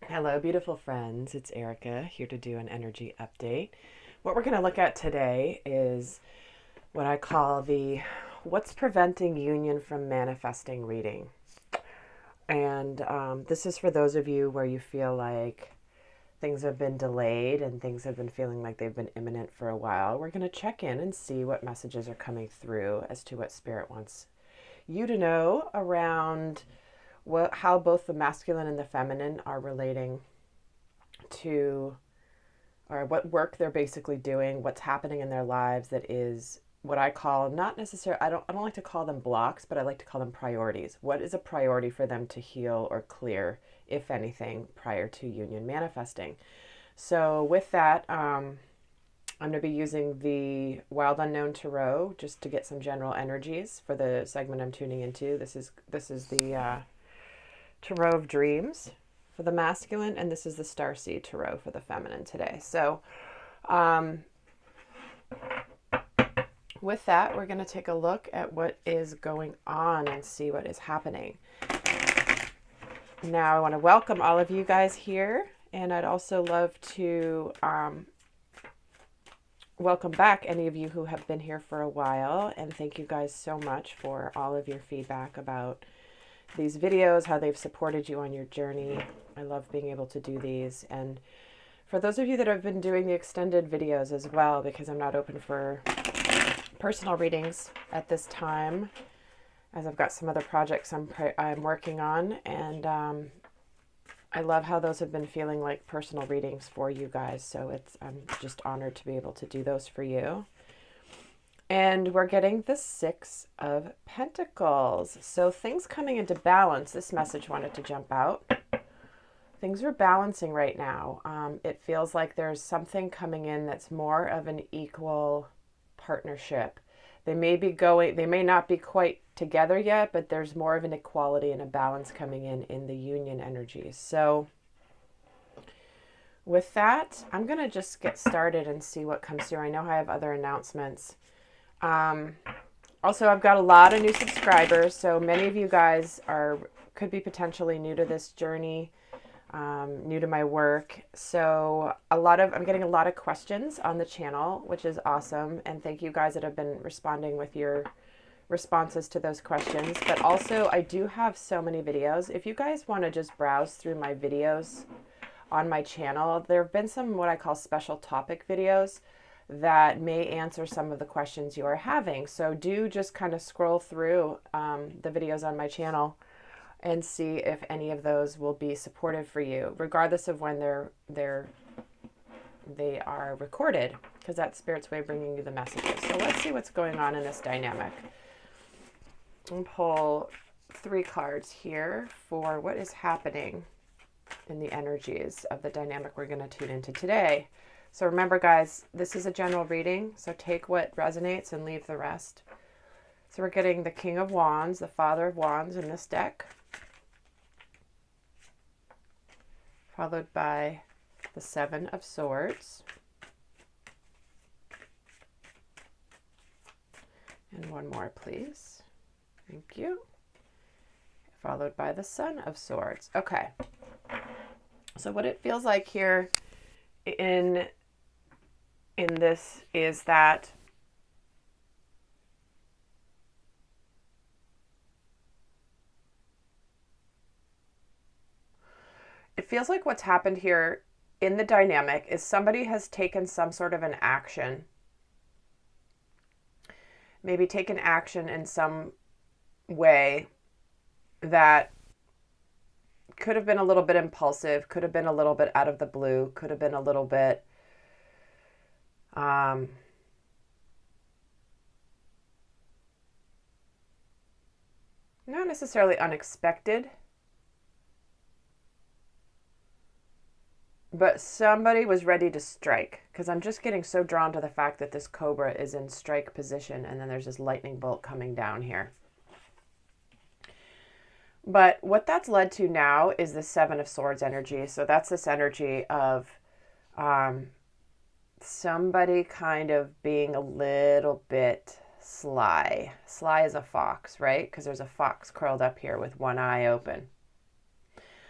Hello, beautiful friends. It's Erika here to do an energy update. What we're going to look at today is what I call the what's preventing union from manifesting reading. And this is for those of you where you feel like things have been delayed and things have been feeling like they've been imminent for a while. We're going to check in and see what messages are coming through as to what Spirit wants you to know around how both the masculine and the feminine are relating to, or what work they're basically doing, what's happening in their lives that is what I call not necessarily, I don't like to call them blocks, but I like to call them priorities. What is a priority for them to heal or clear, if anything, prior to union manifesting? So with that, I'm going to be using the Wild Unknown Tarot just to get some general energies for the segment I'm tuning into. This is the Tarot of Dreams for the masculine, and this is the Starseed Tarot for the feminine today. So with that, we're going to take a look at what is going on and see what is happening. Now, I want to welcome all of you guys here, and I'd also love to welcome back any of you who have been here for a while, and thank you guys so much for all of your feedback about these videos, how they've supported you on your journey. I love being able to do these. And for those of you that have been doing the extended videos as well, because I'm not open for personal readings at this time, as I've got some other projects I'm working on, and I love how those have been feeling like personal readings for you guys. So I'm just honored to be able to do those for you. And we're getting the Six of Pentacles. So things coming into balance. This message wanted to jump out. Things are balancing right now. It feels like there's something coming in that's more of an equal partnership. They may not be quite together yet, but there's more of an equality and a balance coming in the union energies. So with that, I'm going to just get started and see what comes through. I know I have other announcements. Also, I've got a lot of new subscribers, so many of you guys could be potentially new to this journey, new to my work. So I'm getting a lot of questions on the channel, which is awesome. And thank you guys that have been responding with your responses to those questions. But also, I do have so many videos. If you guys want to just browse through my videos on my channel, there have been some what I call special topic videos that may answer some of the questions you are having. So do just kind of scroll through the videos on my channel and see if any of those will be supportive for you, regardless of when they are recorded, because that's Spirit's way of bringing you the messages. So let's see what's going on in this dynamic. I'll pull 3 cards here for what is happening in the energies of the dynamic we're going to tune into today. So remember, guys, this is a general reading, so take what resonates and leave the rest. So we're getting the King of Wands, the Father of Wands in this deck, followed by the Seven of Swords, and one more, please. Thank you. Followed by the Son of Swords. Okay. So what it feels like here in this is that it feels like what's happened here in the dynamic is somebody has taken some sort of an action, maybe taken action in some way that could have been a little bit impulsive, could have been a little bit out of the blue, could have been a little bit not necessarily unexpected, but somebody was ready to strike, because I'm just getting so drawn to the fact that this cobra is in strike position and then there's this lightning bolt coming down here. But what that's led to now is the Seven of Swords energy. So that's this energy of somebody kind of being a little bit sly. Sly as a fox, right? Because there's a fox curled up here with one eye open.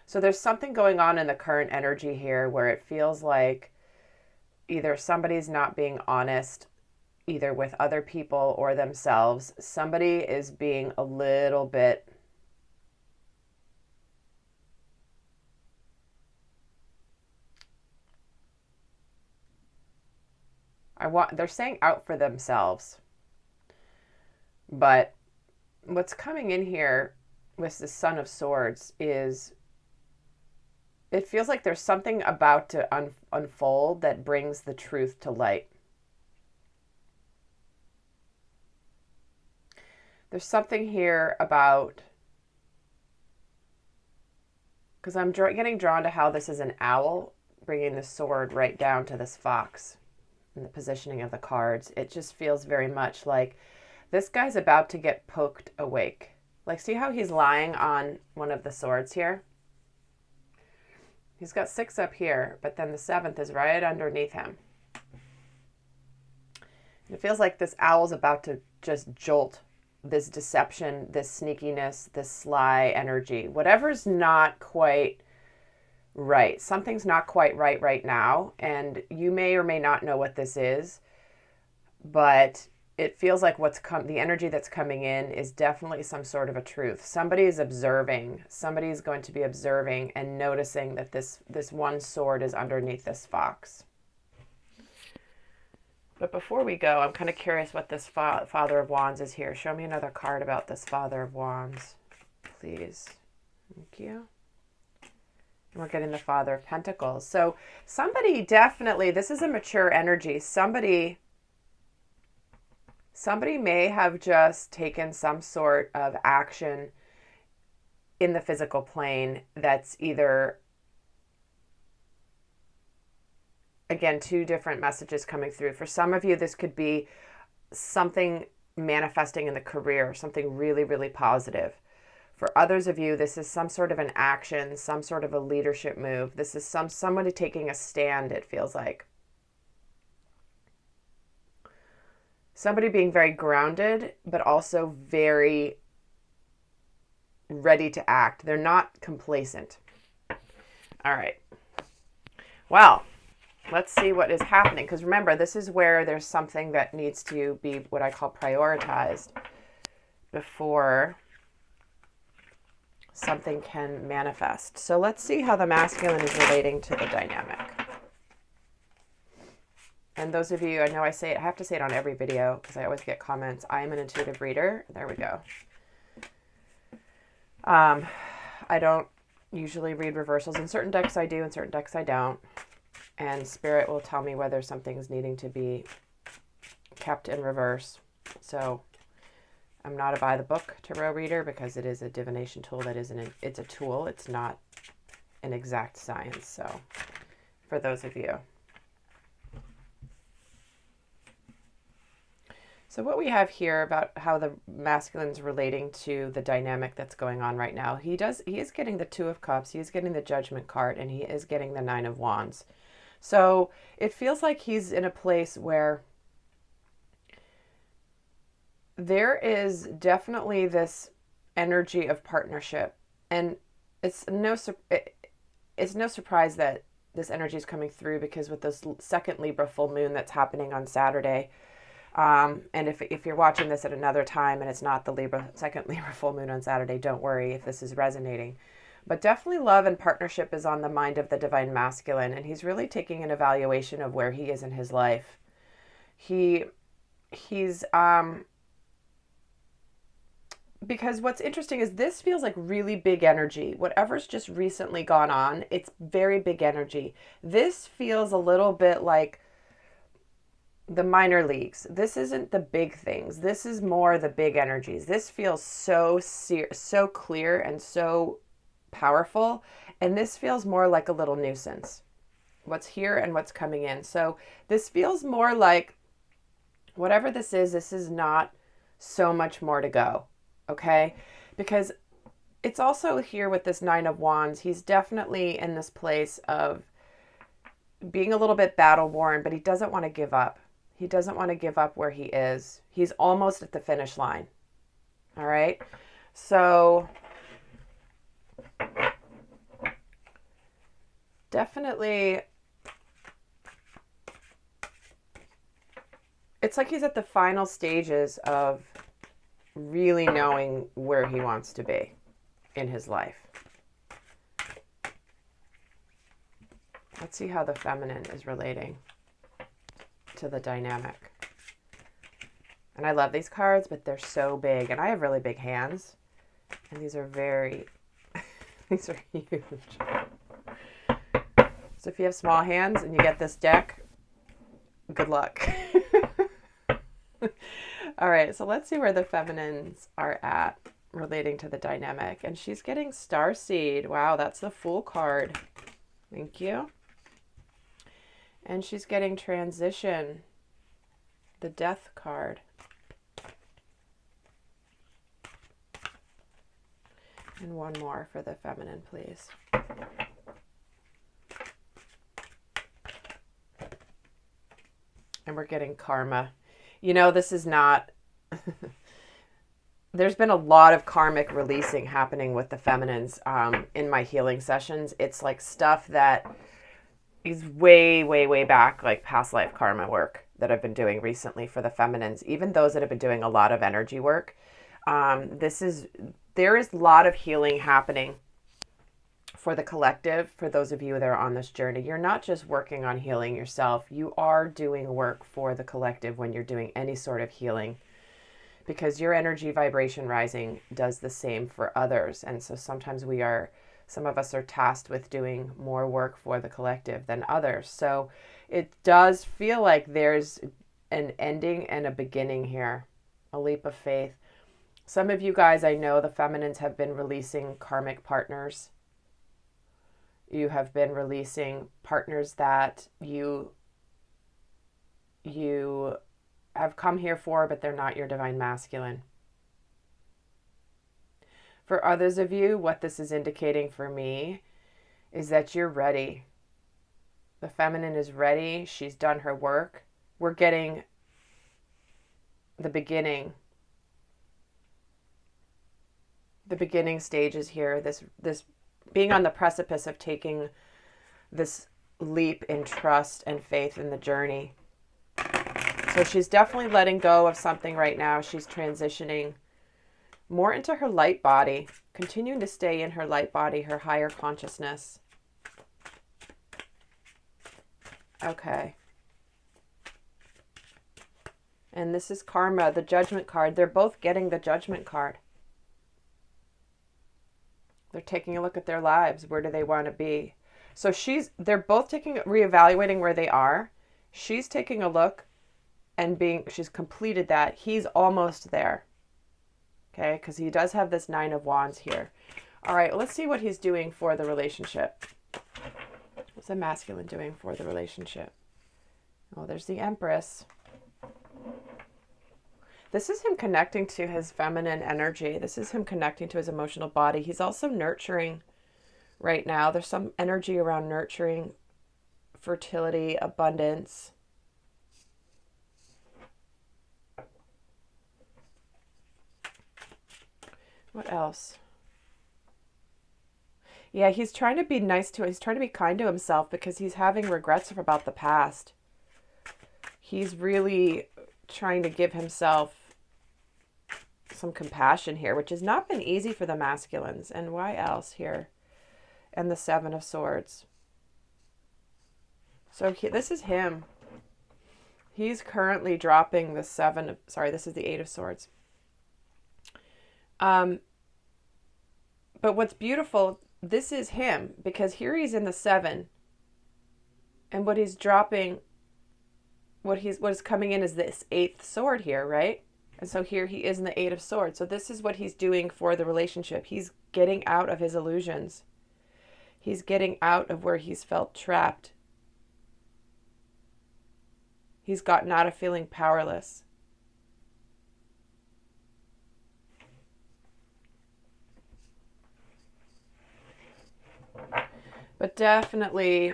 So there's something going on in the current energy here where it feels like either somebody's not being honest, either with other people or themselves. Somebody is being a little bit they're saying out for themselves. But what's coming in here with the Son of Swords is it feels like there's something about to unfold that brings the truth to light. There's something here about, because I'm getting drawn to how this is an owl bringing the sword right down to this fox in the positioning of the cards. It just feels very much like this guy's about to get poked awake. Like, see how he's lying on one of the swords here? He's got 6 up here, but then the 7th is right underneath him. It feels like this owl's about to just jolt this deception, this sneakiness, this sly energy. Whatever's not quite right. Something's not quite right now, and you may or may not know what this is, but it feels like the energy that's coming in is definitely some sort of a truth. Somebody is observing. Somebody is going to be observing and noticing that this one sword is underneath this fox. But before we go, I'm kind of curious what this Father of Wands is here. Show me another card about this Father of Wands, please. Thank you. And we're getting the Father of Pentacles. So somebody definitely, this is a mature energy. Somebody may have just taken some sort of action in the physical plane that's either, again, 2 different messages coming through. For some of you, this could be something manifesting in the career, something really, really positive. For others of you, this is some sort of an action, some sort of a leadership move. This is somebody taking a stand, it feels like. Somebody being very grounded, but also very ready to act. They're not complacent. All right. Well, let's see what is happening. Because remember, this is where there's something that needs to be what I call prioritized before something can manifest. So let's see how the masculine is relating to the dynamic. And those of you, I know I have to say it on every video because I always get comments. I am an intuitive reader. There we go. I don't usually read reversals. In certain decks I do, in certain decks I don't. And Spirit will tell me whether something's needing to be kept in reverse. So I'm not a by the book tarot reader because it is a divination tool it's a tool. It's not an exact science. So for those of you. So what we have here about how the masculine's relating to the dynamic that's going on right now, he is getting the 2 of Cups, he is getting the Judgment card, and he is getting the 9 of Wands. So it feels like he's in a place where there is definitely this energy of partnership, and it's no surprise that this energy is coming through because with this second Libra full moon that's happening on Saturday. And if you're watching this at another time and it's not the second Libra full moon on Saturday, don't worry if this is resonating. But definitely love and partnership is on the mind of the divine masculine, and he's really taking an evaluation of where he is in his life. He's because what's interesting is this feels like really big energy. Whatever's just recently gone on, it's very big energy. This feels a little bit like the minor leagues. This isn't the big things. This is more the big energies. This feels so clear and so powerful. And this feels more like a little nuisance. What's here and what's coming in. So this feels more like whatever this is not so much more to go. Okay? Because it's also here with this 9 of Wands. He's definitely in this place of being a little bit battle worn, but he doesn't want to give up. He doesn't want to give up where he is. He's almost at the finish line. All right. So definitely, it's like he's at the final stages of really knowing where he wants to be in his life. Let's see how the feminine is relating to the dynamic. And I love these cards, but they're so big. And I have really big hands. And these are very, these are huge. So if you have small hands and you get this deck, good luck. All right, so let's see where the feminines are at relating to the dynamic. And she's getting Starseed. Wow, that's the Fool card. Thank you. And she's getting Transition, the Death card. And one more for the feminine, please. And we're getting Karma. You know, this is not... There's been a lot of karmic releasing happening with the feminines in my healing sessions. It's like stuff that is way, way, way back, like past life karma work that I've been doing recently for the feminines, even those that have been doing a lot of energy work. There is a lot of healing happening for the collective, for those of you that are on this journey. You're not just working on healing yourself. You are doing work for the collective when you're doing any sort of healing, because your energy vibration rising does the same for others. And so sometimes some of us are tasked with doing more work for the collective than others. So it does feel like there's an ending and a beginning here, a leap of faith. Some of you guys, I know the feminines have been releasing karmic partners. You have been releasing partners that you have come here for, but they're not your divine masculine. For others of you, what this is indicating for me is that you're ready. The feminine is ready. She's done her work. We're getting the beginning stages here. This being on the precipice of taking this leap in trust and faith in the journey. So she's definitely letting go of something right now. She's transitioning more into her light body, continuing to stay in her light body, her higher consciousness. Okay. And this is Karma, the Judgment card. They're both getting the Judgment card. They're taking a look at their lives. Where do they want to be? So they're both reevaluating where they are. She's taking a look and she's completed that. He's almost there. Okay, because he does have this 9 of Wands here. All right, let's see what he's doing for the relationship. What's the masculine doing for the relationship? Oh, there's the Empress. This is him connecting to his feminine energy. This is him connecting to his emotional body. He's also nurturing right now. There's some energy around nurturing, fertility, abundance. What else? Yeah, he's trying to be he's trying to be kind to himself because he's having regrets about the past. He's really trying to give himself some compassion here, which has not been easy for the masculines. And why else here? And the 7 of Swords. So this is him. He's currently dropping the this is the 8 of Swords. But what's beautiful, this is him, because here he's in the 7, and what he's dropping, what is coming in is this 8th sword here, right? And so here he is in the 8 of Swords. So this is what he's doing for the relationship. He's getting out of his illusions. He's getting out of where he's felt trapped. He's gotten out of feeling powerless. But definitely,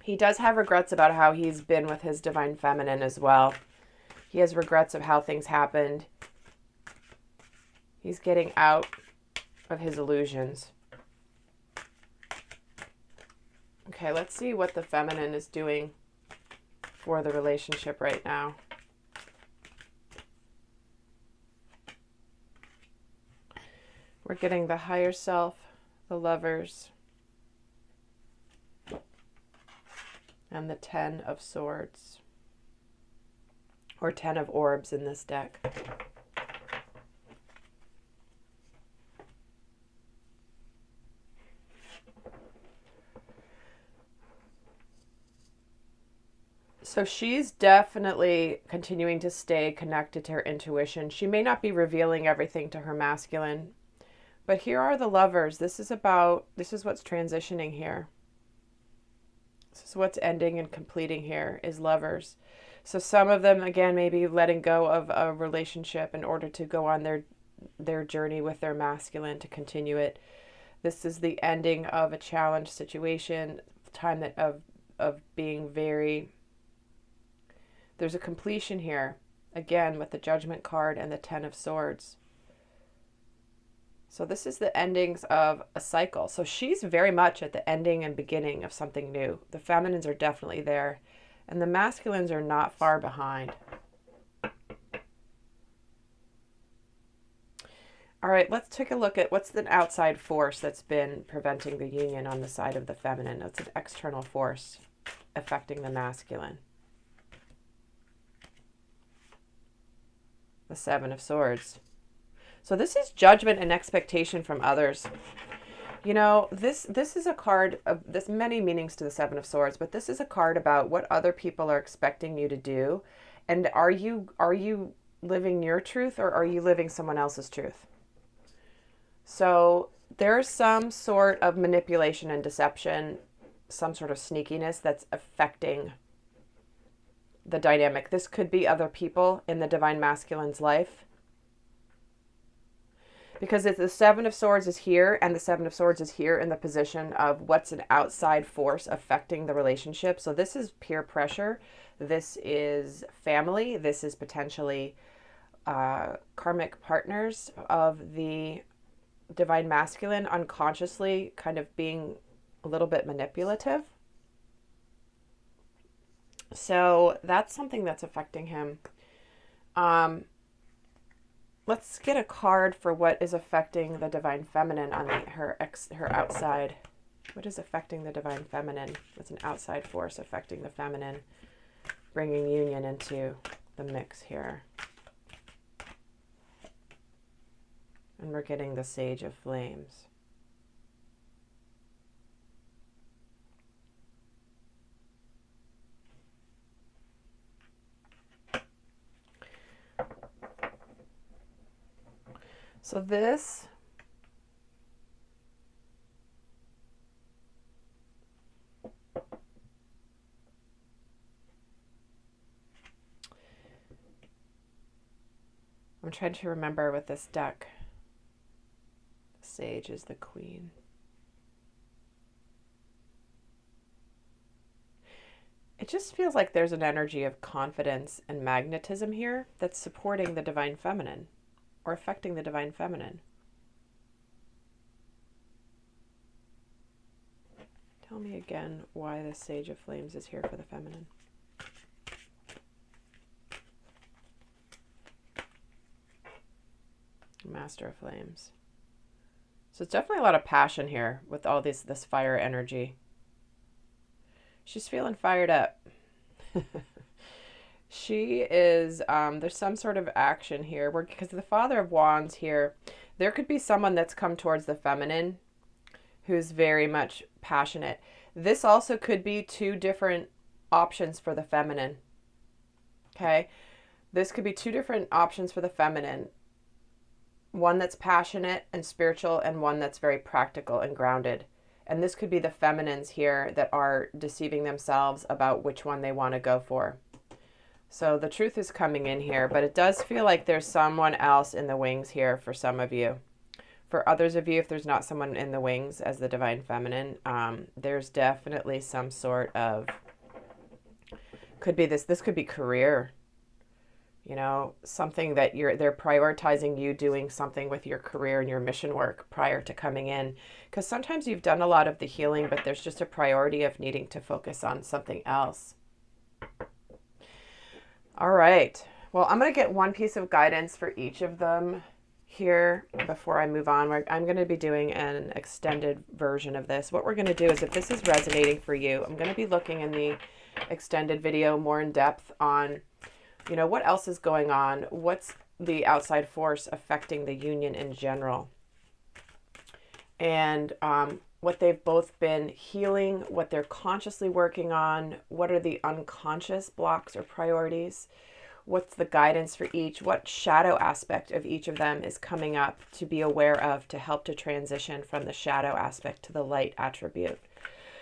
he does have regrets about how he's been with his divine feminine as well. He has regrets of how things happened. He's getting out of his illusions. Okay, let's see what the feminine is doing for the relationship right now. We're getting the higher self, the lovers, and the 10 of swords, or 10 of orbs in this deck. So she's definitely continuing to stay connected to her intuition. She may not be revealing everything to her masculine, but here are the lovers. This is what's transitioning here. This is what's ending and completing here is lovers. So some of them, again, maybe letting go of a relationship in order to go on their journey with their masculine, to continue it. This is the ending of a challenge situation, time that of being very... There's a completion here, again, with the Judgment card and the 10 of swords. So this is the endings of a cycle. So she's very much at the ending and beginning of something new. The feminines are definitely there, and the masculines are not far behind. All right, let's take a look at what's the outside force that's been preventing the union on the side of the feminine. It's an external force affecting the masculine. The 7 of swords. So this is judgment and expectation from others. You know, this is a card of, there's many meanings to the 7 of swords, but this is a card about what other people are expecting you to do. And are you living your truth, or are you living someone else's truth? So there's some sort of manipulation and deception, some sort of sneakiness that's affecting the dynamic. This could be other people in the divine masculine's life, because if the 7 of swords is here and the 7 of swords is here in the position of what's an outside force affecting the relationship. So this is peer pressure. This is family. This is potentially karmic partners of the divine masculine unconsciously kind of being a little bit manipulative. So that's something that's affecting him. Let's get a card for what is affecting the divine feminine on her outside. What is affecting the divine feminine? What's an outside force affecting the feminine, bringing union into the mix here? And we're getting the Sage of Flames. So this I'm trying to remember with this deck. The Sage is the Queen. It just feels like there's an energy of confidence and magnetism here that's supporting the divine feminine, or affecting the divine feminine. Tell me again why the Sage of Flames is here for the feminine. Master of Flames. So it's definitely a lot of passion here with all this fire energy. She's feeling fired up. She is, there's some sort of action here because the Father of Wands here, there could be someone that's come towards the feminine who's very much passionate. This also could be two different options for the feminine. Okay. This could be two different options for the feminine. One that's passionate and spiritual, and one that's very practical and grounded. And this could be the feminines here that are deceiving themselves about which one they want to go for. So the truth is coming in here, but it does feel like there's someone else in the wings here for some of you. For others of you, if there's not someone in the wings as the divine feminine, there's definitely some sort of, could be this could be career. You know, something that they're prioritizing you doing something with your career and your mission work prior to coming in. Because sometimes you've done a lot of the healing, but there's just a priority of needing to focus on something else. All right. Well, I'm going to get one piece of guidance for each of them here before I move on. I'm going to be doing an extended version of this. What we're going to do is, if this is resonating for you, I'm going to be looking in the extended video more in depth on, you know, what else is going on? What's the outside force affecting the union in general? And what they've both been healing, what they're consciously working on, what are the unconscious blocks or priorities? What's the guidance for each? What shadow aspect of each of them is coming up to be aware of to help to transition from the shadow aspect to the light attribute?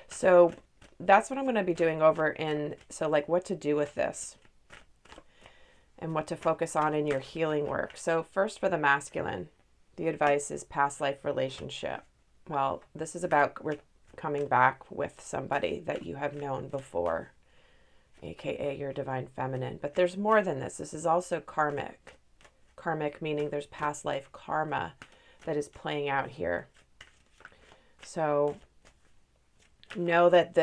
So that's what I'm going to be doing over in, so like what to do with this and what to focus on in your healing work. So first, for the masculine, the advice is past life relationship. Well, this is about coming back with somebody that you have known before, aka your divine feminine. But there's more than this. This is also karmic. Karmic meaning there's past life karma that is playing out here. So know that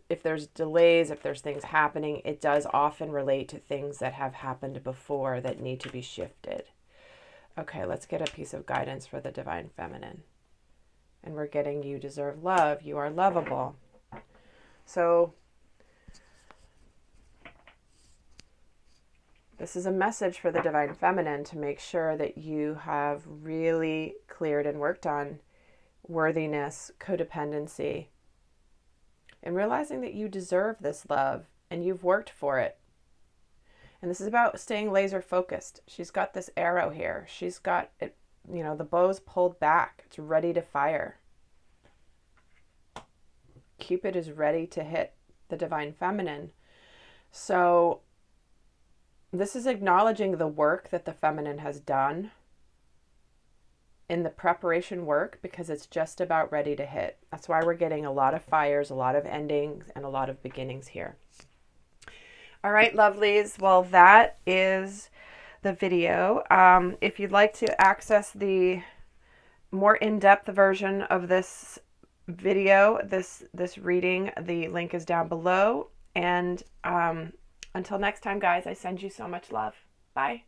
if there's delays, if there's things happening, it does often relate to things that have happened before that need to be shifted. Okay, let's get a piece of guidance for the divine feminine. And we're getting, you deserve love. You are lovable. So this is a message for the divine feminine to make sure that you have really cleared and worked on worthiness, codependency, and realizing that you deserve this love and you've worked for it. And this is about staying laser focused. She's got this arrow here. She's got it, you know, the bow's pulled back. It's ready to fire. Cupid is ready to hit the divine feminine. So this is acknowledging the work that the feminine has done in the preparation work, because it's just about ready to hit. That's why we're getting a lot of fires, a lot of endings, and a lot of beginnings here. All right, lovelies. Well, that is the video. If you'd like to access the more in-depth version of this video, this reading, the link is down below. And until next time, guys, I send you so much love. Bye.